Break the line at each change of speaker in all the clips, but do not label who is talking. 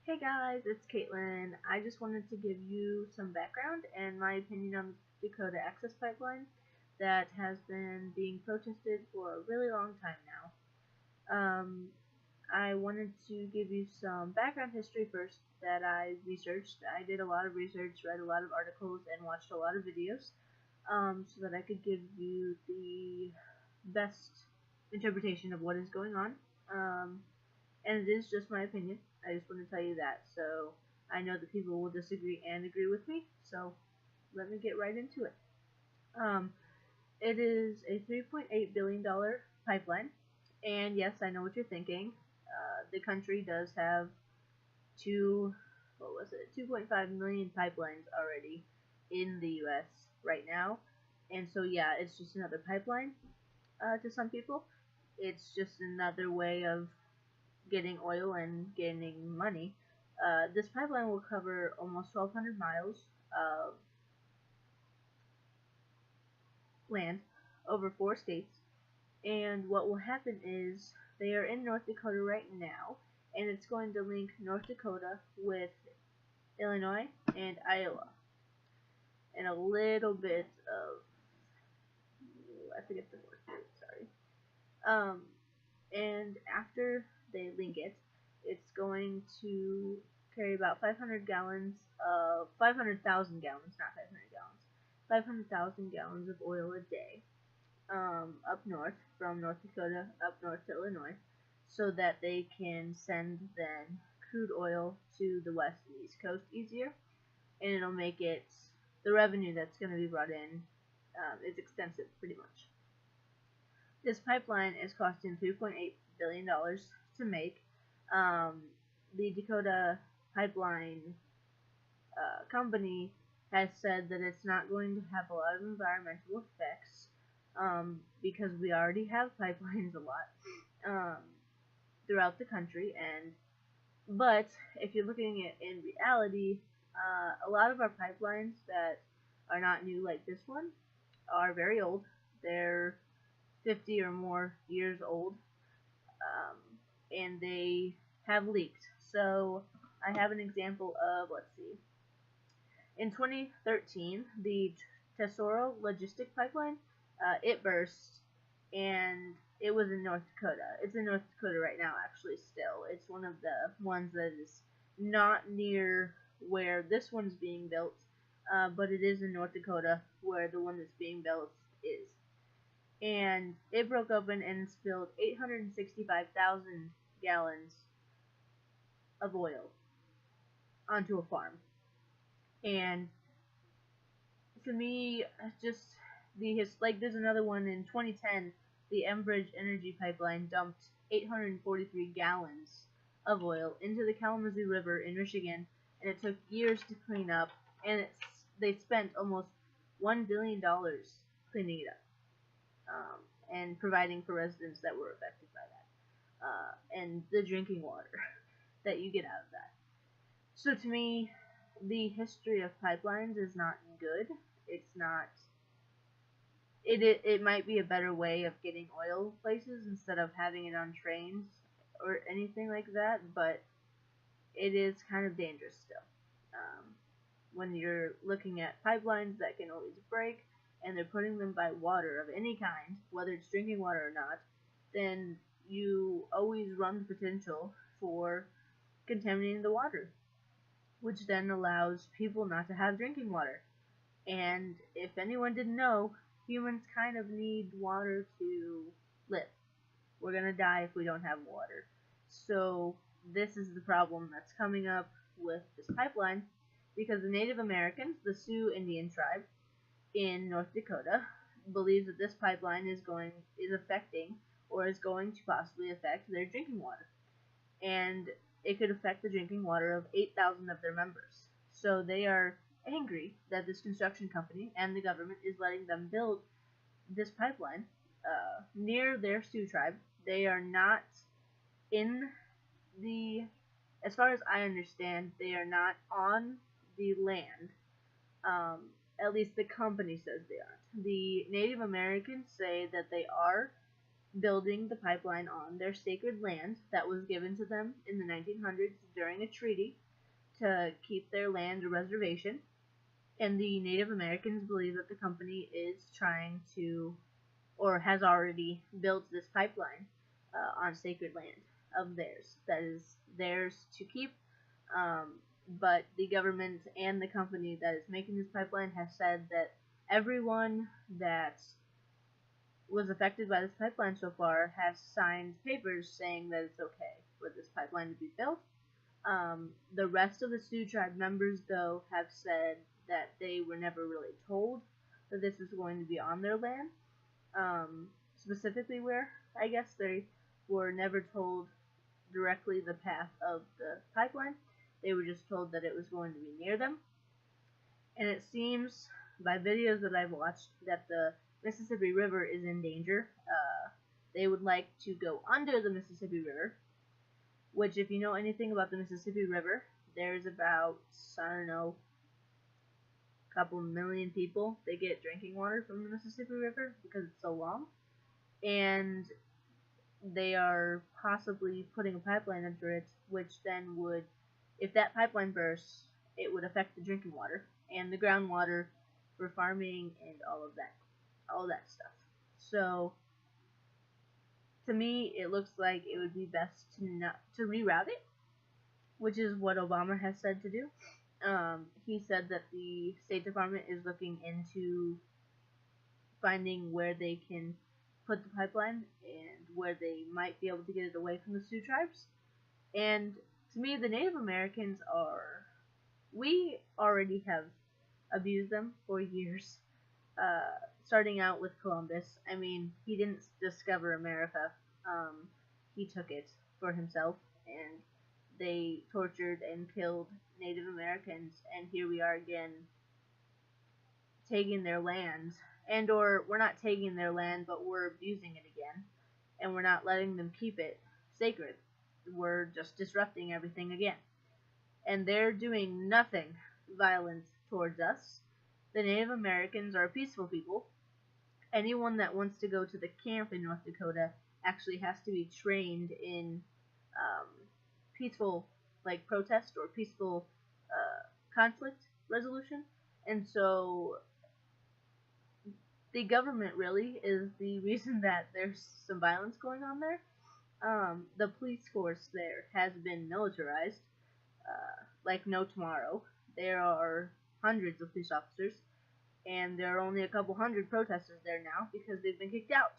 Hey guys, it's Caitlin. I just wanted to give you some background and my opinion on the Dakota Access Pipeline that has been being protested for a really long time now. I wanted to give you some background history first that I researched. I did a lot of research, read a lot of articles, and watched a lot of videos so that I could give you the best interpretation of what is going on. Um, and it is just my opinion. I just want to tell you that. So I know that people will disagree and agree with me. So let me get right into it. Um, it is a $3.8 billion pipeline, and yes, I know what you're thinking. The country does have 2.5 million pipelines already in the U.S. right now, and so yeah, it's just another pipeline to some people. It's just another way of getting oil and gaining money. This pipeline will cover almost 1,200 miles of land over 4 states. And what will happen is they are in North Dakota right now, and it's going to link North Dakota with Illinois and Iowa, and a little bit of I forget the fourth state. Sorry. And after they link it, it's going to carry about 500,000 gallons, not 500 gallons, 500,000 gallons of oil a day up north, from North Dakota up north to Illinois, so that they can send then crude oil to the west and east coast easier, and it'll make it the revenue that's going to be brought in is extensive pretty much. This pipeline is costing $3.8 billion to make. Um, the Dakota Pipeline company has said that it's not going to have a lot of environmental effects because we already have pipelines a lot throughout the country. But if you're looking at in reality, a lot of our pipelines that are not new like this one are very old. They're 50 or more years old, um, and they have leaked. So I have an example of, let's see, in 2013, the Tesoro Logistic Pipeline, it burst, and it was in North Dakota. It's in North Dakota right now, actually, still. It's one of the ones that is not near where this one's being built, but it is in North Dakota where the one that's being built is. And it broke open and spilled 865,000 gallons of oil onto a farm. And to me, just there's another one in 2010. The Enbridge Energy Pipeline dumped 843 gallons of oil into the Kalamazoo River in Michigan, and it took years to clean up. And they spent almost $1 billion cleaning it up and providing for residents that were affected by that, and the drinking water that you get out of that. So to me, the history of pipelines is not good. It's not. It might be a better way of getting oil places instead of having it on trains or anything like that, but it is kind of dangerous still. When you're looking at pipelines that can always break, and they're putting them by water of any kind, whether it's drinking water or not, then you always run the potential for contaminating the water, which then allows people not to have drinking water. And if anyone didn't know, humans kind of need water to live. We're gonna die if we don't have water. So this is the problem that's coming up with this pipeline, because the Native Americans, the Sioux Indian tribe in North Dakota, believes that this pipeline is affecting or is going to possibly affect their drinking water. And it could affect the drinking water of 8,000 of their members. So they are angry that this construction company and the government is letting them build this pipeline near their Sioux tribe. They are not in the, as far as I understand, they are not on the land. At least the company says they aren't. The Native Americans say that they are, building the pipeline on their sacred land that was given to them in the 1900s during a treaty to keep their land a reservation. And the Native Americans believe that the company is trying to, or has already built this pipeline on sacred land of theirs that is theirs to keep. But the government and the company that is making this pipeline has said that everyone that was affected by this pipeline so far has signed papers saying that it's okay for this pipeline to be built. The rest of the Sioux tribe members, though, have said that they were never really told that this was going to be on their land. Specifically where, I guess they were never told directly the path of the pipeline. They were just told that it was going to be near them. And it seems, by videos that I've watched, that the Mississippi River is in danger. They would like to go under the Mississippi River, which, if you know anything about the Mississippi River, there's about, I don't know, a couple million people that get drinking water from the Mississippi River because it's so long. And they are possibly putting a pipeline under it, which then would, if that pipeline bursts, it would affect the drinking water and the groundwater for farming and all that stuff. So, to me, it looks like it would be best to reroute it, which is what Obama has said to do. He said that the State Department is looking into finding where they can put the pipeline and where they might be able to get it away from the Sioux tribes. And to me, the Native Americans we already have abused them for years. Starting out with Columbus. I mean, he didn't discover America. He took it for himself, and they tortured and killed Native Americans, and here we are again taking their land. Or we're not taking their land, but we're abusing it again, and we're not letting them keep it sacred. We're just disrupting everything again. And they're doing nothing violent towards us. The Native Americans are peaceful people. Anyone that wants to go to the camp in North Dakota actually has to be trained in peaceful, protest or peaceful conflict resolution. And so the government really is the reason that there's some violence going on there. The police force there has been militarized like no tomorrow. There are hundreds of police officers, and there are only a couple hundred protesters there now because they've been kicked out.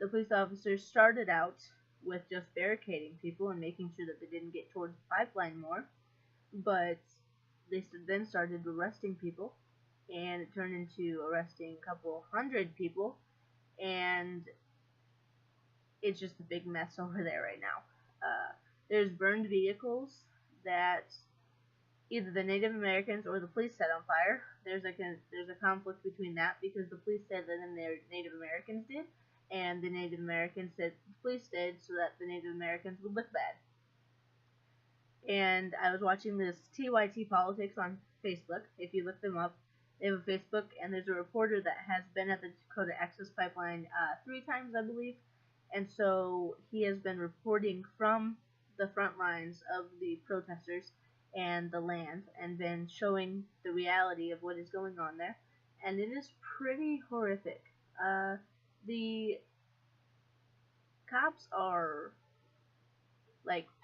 The police officers started out with just barricading people and making sure that they didn't get towards the pipeline more, but they then started arresting people, and it turned into arresting a couple hundred people, and it's just a big mess over there right now. There's burned vehicles that either the Native Americans or the police set on fire. There's a conflict between that because the police said that then the Native Americans did, and the Native Americans said the police did so that the Native Americans would look bad. And I was watching this TYT Politics on Facebook. If you look them up, they have a Facebook, and there's a reporter that has been at the Dakota Access Pipeline 3 times, I believe. And so he has been reporting from the front lines of the protesters and the land, and been showing the reality of what is going on there, and it is pretty horrific. The cops are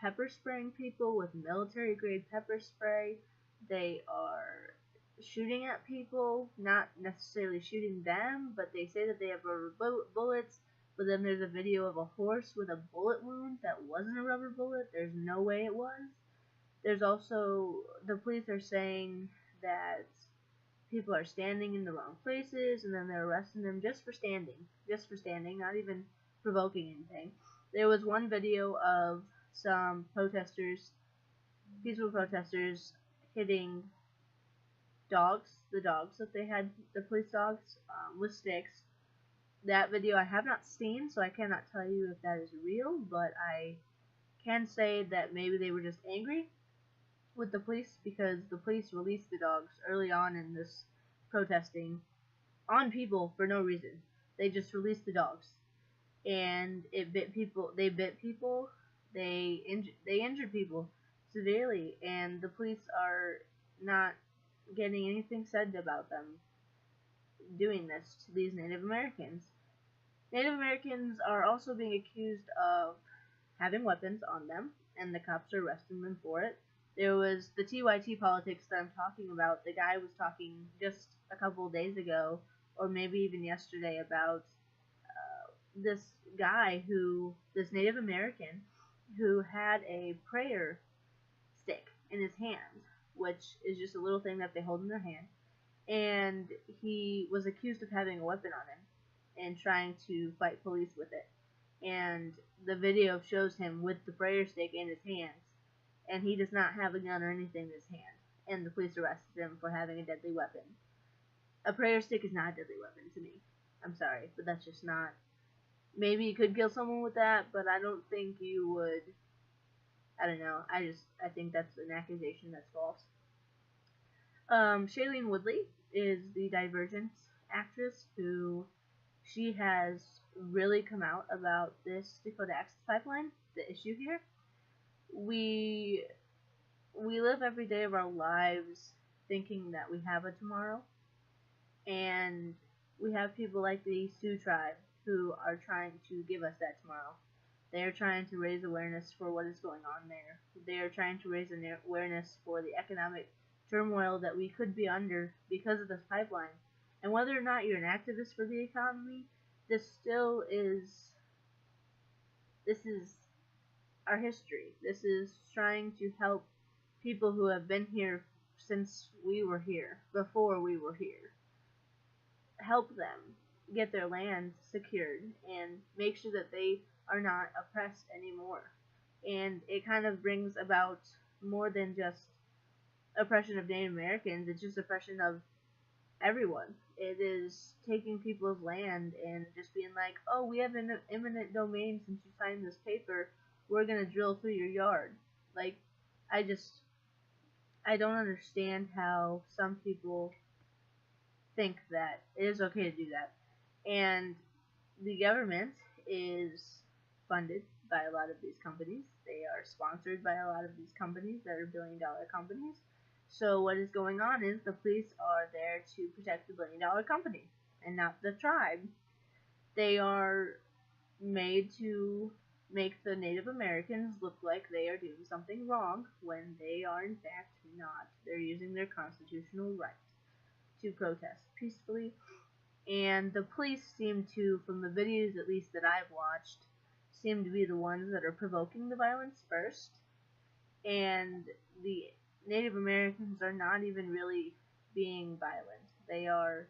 pepper spraying people with military grade pepper spray. They are shooting at people, not necessarily shooting them, but they say that they have rubber bullets. But then there's a video of a horse with a bullet wound that wasn't a rubber bullet. There's no way it was. There's also, the police are saying that people are standing in the wrong places, and then they're arresting them just for standing, not even provoking anything. There was one video of some protesters, peaceful protesters, hitting dogs, the dogs that they had, the police dogs, with sticks. That video I have not seen, so I cannot tell you if that is real, but I can say that maybe they were just angry with the police because the police released the dogs early on in this protesting on people for no reason. They just released the dogs. and it bit people. They bit people. They injured people severely, and the police are not getting anything said about them doing this to these Native Americans. Native Americans are also being accused of having weapons on them, and the cops are arresting them for it. There was the TYT politics that I'm talking about. The guy was talking just a couple of days ago, or maybe even yesterday, about this this Native American, who had a prayer stick in his hand, which is just a little thing that they hold in their hand, and he was accused of having a weapon on him and trying to fight police with it. And the video shows him with the prayer stick in his hands, and he does not have a gun or anything in his hand. And the police arrested him for having a deadly weapon. A prayer stick is not a deadly weapon to me. I'm sorry, but that's just not. Maybe you could kill someone with that, but I don't think you would. I don't know. I think that's an accusation that's false. Shailene Woodley is the Divergent actress who she has really come out about this Dakota Access Pipeline, the issue here. We live every day of our lives thinking that we have a tomorrow, and we have people like the Sioux tribe who are trying to give us that tomorrow. They are trying to raise awareness for what is going on there. They are trying to raise awareness for the economic turmoil that we could be under because of this pipeline. And whether or not you're an activist for the economy, this is our history. This is trying to help people who have been here since we were here, before we were here. Help them get their land secured and make sure that they are not oppressed anymore. And it kind of brings about more than just oppression of Native Americans, it's just oppression of everyone. It is taking people's land and just being like, oh, we have an eminent domain since you signed this paper, we're gonna drill through your yard. Like, I don't understand how some people think that it is okay to do that. And the government is funded by a lot of these companies. They are sponsored by a lot of these companies that are billion-dollar companies. So what is going on is the police are there to protect the billion-dollar company and not the tribe. They are made to make the Native Americans look like they are doing something wrong when they are in fact not. They're using their constitutional right to protest peacefully. And the police seem to, from the videos at least that I've watched, seem to be the ones that are provoking the violence first. And the Native Americans are not even really being violent. They are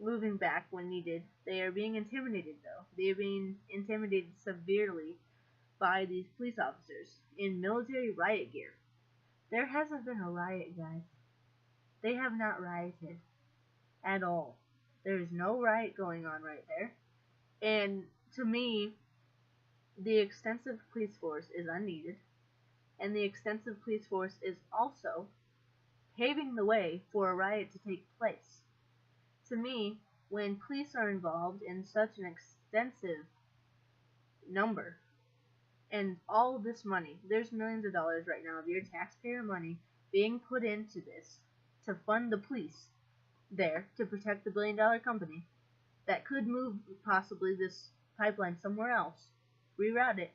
moving back when needed. They are being intimidated, though. They are being intimidated severely by these police officers in military riot gear. There hasn't been a riot, guys. They have not rioted at all. There is no riot going on right there. And to me, the extensive police force is unneeded. And the extensive police force is also paving the way for a riot to take place. To me, when police are involved in such an extensive number, and all of this money, there's millions of dollars right now of your taxpayer money being put into this to fund the police there to protect the billion-dollar company that could move possibly this pipeline somewhere else, reroute it.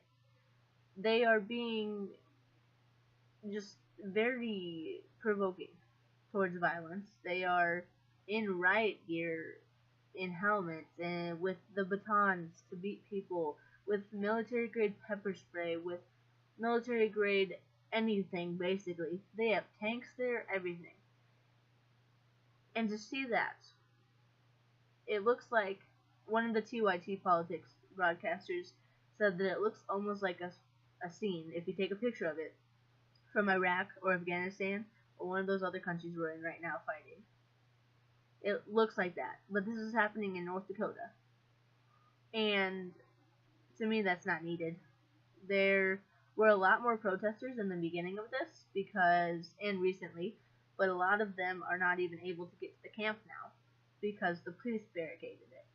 They are being just very provoking towards violence. They are in riot gear, in helmets, and with the batons to beat people, with military-grade pepper spray, with military-grade anything, basically. They have tanks there, everything. And to see that, it looks like one of the TYT politics broadcasters said that it looks almost like a scene, if you take a picture of it, from Iraq or Afghanistan or one of those other countries we're in right now fighting. It looks like that, but this is happening in North Dakota. And to me, that's not needed. There were a lot more protesters in the beginning of this and recently, but a lot of them are not even able to get to the camp now because the police barricaded it.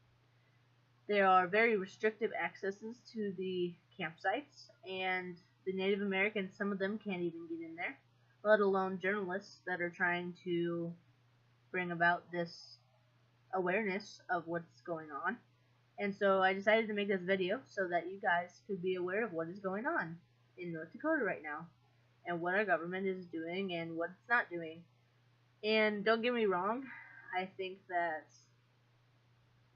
There are very restrictive accesses to the campsites, and the Native Americans, some of them can't even get in there, let alone journalists that are trying to bring about this awareness of what's going on. And so I decided to make this video so that you guys could be aware of what is going on in North Dakota right now, and what our government is doing and what it's not doing. And don't get me wrong, I think that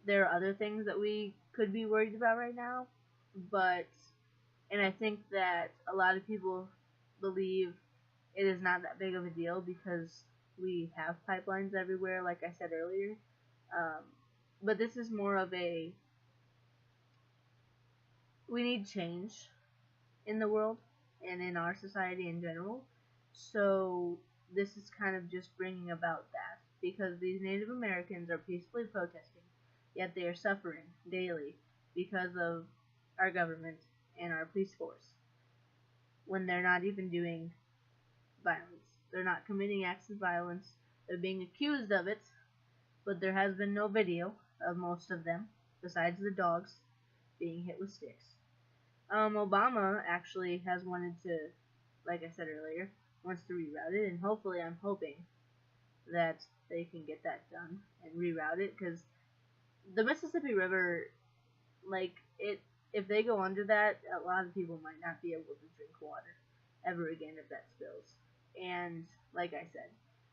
there are other things that we could be worried about right now, and I think that a lot of people believe it is not that big of a deal because we have pipelines everywhere, like I said earlier. But this is more of a, we need change in the world and in our society in general. So this is kind of just bringing about that, because these Native Americans are peacefully protesting, yet they are suffering daily because of our government and our police force, when they're not even doing violence. They're not committing acts of violence. They're being accused of it, but there has been no video of most of them, besides the dogs being hit with sticks. Obama actually has wanted to, like I said earlier, wants to reroute it, and hopefully I'm hoping that they can get that done and reroute it, because the Mississippi River, like, if they go under that, a lot of people might not be able to drink water ever again if that spills. And like I said,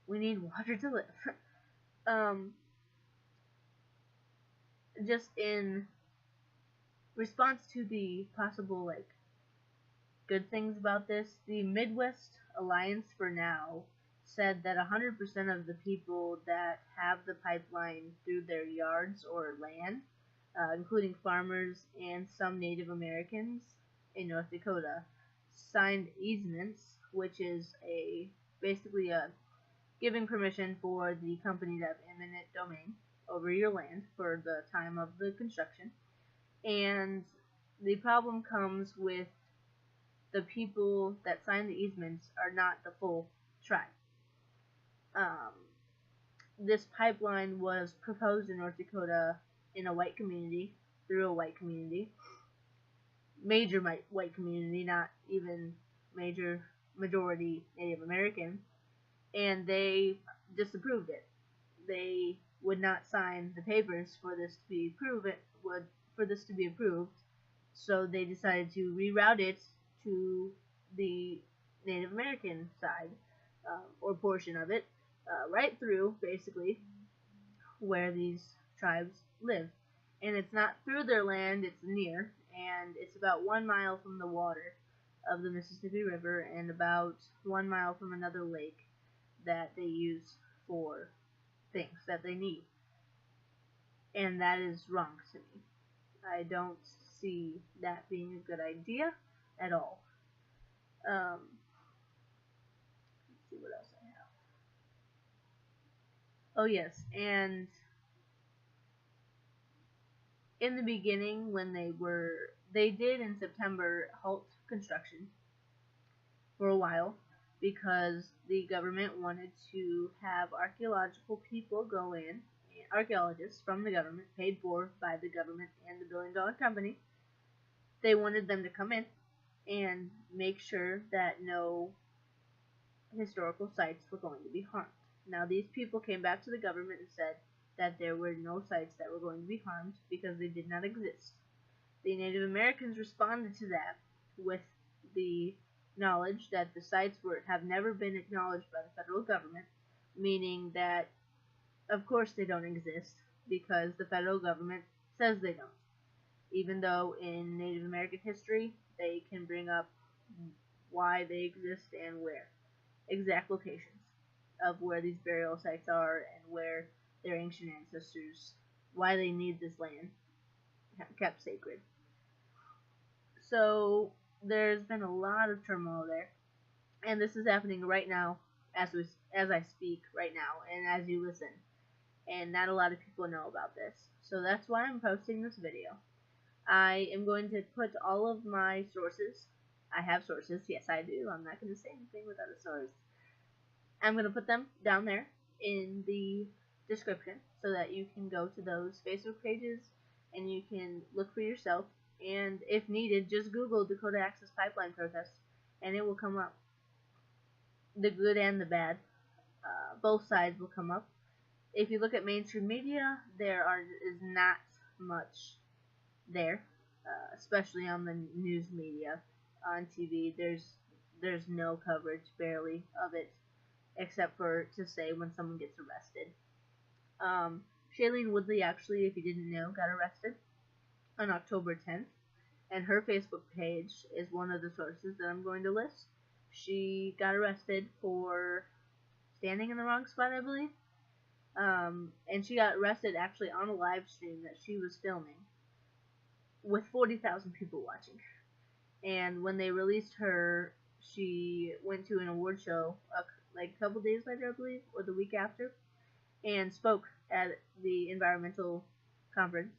we need water to live. Just in response to the possible, like, good things about this, the Midwest Alliance for Now said that 100% of the people that have the pipeline through their yards or land, including farmers and some Native Americans in North Dakota, signed easements, which is basically giving permission for the company to have eminent domain over your land for the time of the construction. And the problem comes with the people that sign the easements are not the full tribe. This pipeline was proposed in North Dakota in a white community, through a white community, major white community, not even majority Native American, and they disapproved it. They would not sign the papers for this to be approved, so they decided to reroute it to the Native American side, or portion of it, right through, basically, where these tribes live. And it's not through their land, it's near, and it's about 1 mile from the water of the Mississippi River, and about 1 mile from another lake that they use for things that they need. And that is wrong to me. I don't see that being a good idea at all. Let's see what else I have. Oh yes, and in the beginning, when they did in September halt construction for a while, because the government wanted to have archaeological people go in, archaeologists from the government, paid for by the government and the billion-dollar company. They wanted them to come in and make sure that no historical sites were going to be harmed. Now, these people came back to the government and said that there were no sites that were going to be harmed because they did not exist. The Native Americans responded to that with the knowledge that the sites have never been acknowledged by the federal government, meaning that, of course, they don't exist because the federal government says they don't. Even though in Native American history, they can bring up why they exist and where. Exact locations of where these burial sites are and where their ancient ancestors, why they need this land kept sacred. So there's been a lot of turmoil there, and this is happening right now as I speak right now and as you listen, and not a lot of people know about this. So that's why I'm posting this video. I am going to put all of my sources. I have sources, yes I do. I'm not going to say anything without a source. I'm going to put them down there in the description so that you can go to those Facebook pages and you can look for yourself. And if needed, just Google Dakota Access Pipeline protest, and it will come up. The good and the bad, both sides will come up. If you look at mainstream media, is not much there, especially on the news media. On TV, there's no coverage, barely, of it, except for to say when someone gets arrested. Shailene Woodley actually, if you didn't know, got arrested on October 10th, and her Facebook page is one of the sources that I'm going to list. She got arrested for standing in the wrong spot, I believe. And she got arrested actually on a live stream that she was filming with 40,000 people watching. And when they released her, she went to an award show like a couple days later, I believe, or the week after, and spoke at the environmental conference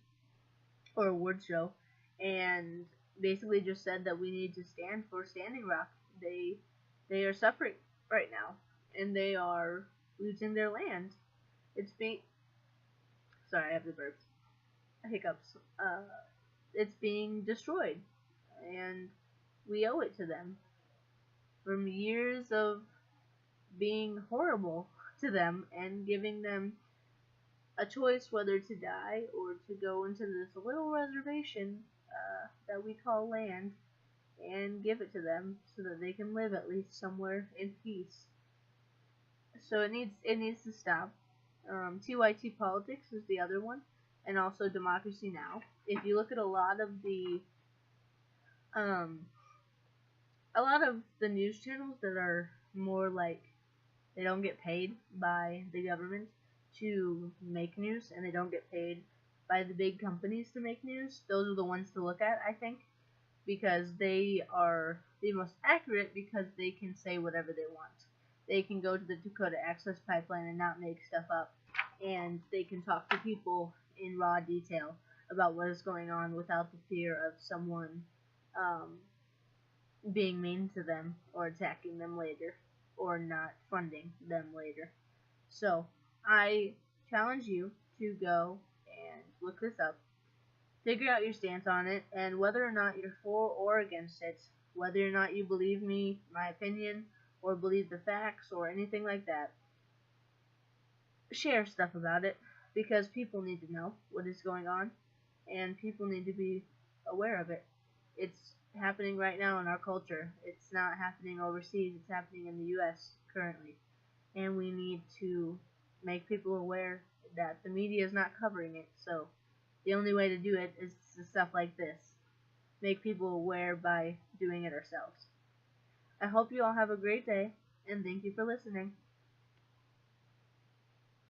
or award show, and basically just said that we need to stand for Standing Rock. They are suffering right now, and they are losing their land. It's being sorry, I have the burps, hiccups. It's being destroyed, and we owe it to them. From years of being horrible to them and giving them a choice whether to die or to go into this little reservation that we call land and give it to them so that they can live at least somewhere in peace. So it needs to stop. TYT Politics is the other one, and also Democracy Now! If you look at a lot of the news channels that are more like they don't get paid by the government to make news, and they don't get paid by the big companies to make news, those are the ones to look at, I think, because they are the most accurate because they can say whatever they want. They can go to the Dakota Access Pipeline and not make stuff up, and they can talk to people in raw detail about what is going on without the fear of someone being mean to them or attacking them later or not funding them later. So I challenge you to go and look this up, figure out your stance on it, and whether or not you're for or against it, whether or not you believe me, my opinion, or believe the facts or anything like that, share stuff about it, because people need to know what is going on, and people need to be aware of it. It's happening right now in our culture. It's not happening overseas, it's happening in the US currently. And we need to make people aware that the media is not covering it. So the only way to do it is stuff like this. Make people aware by doing it ourselves. I hope you all have a great day, and thank you for listening.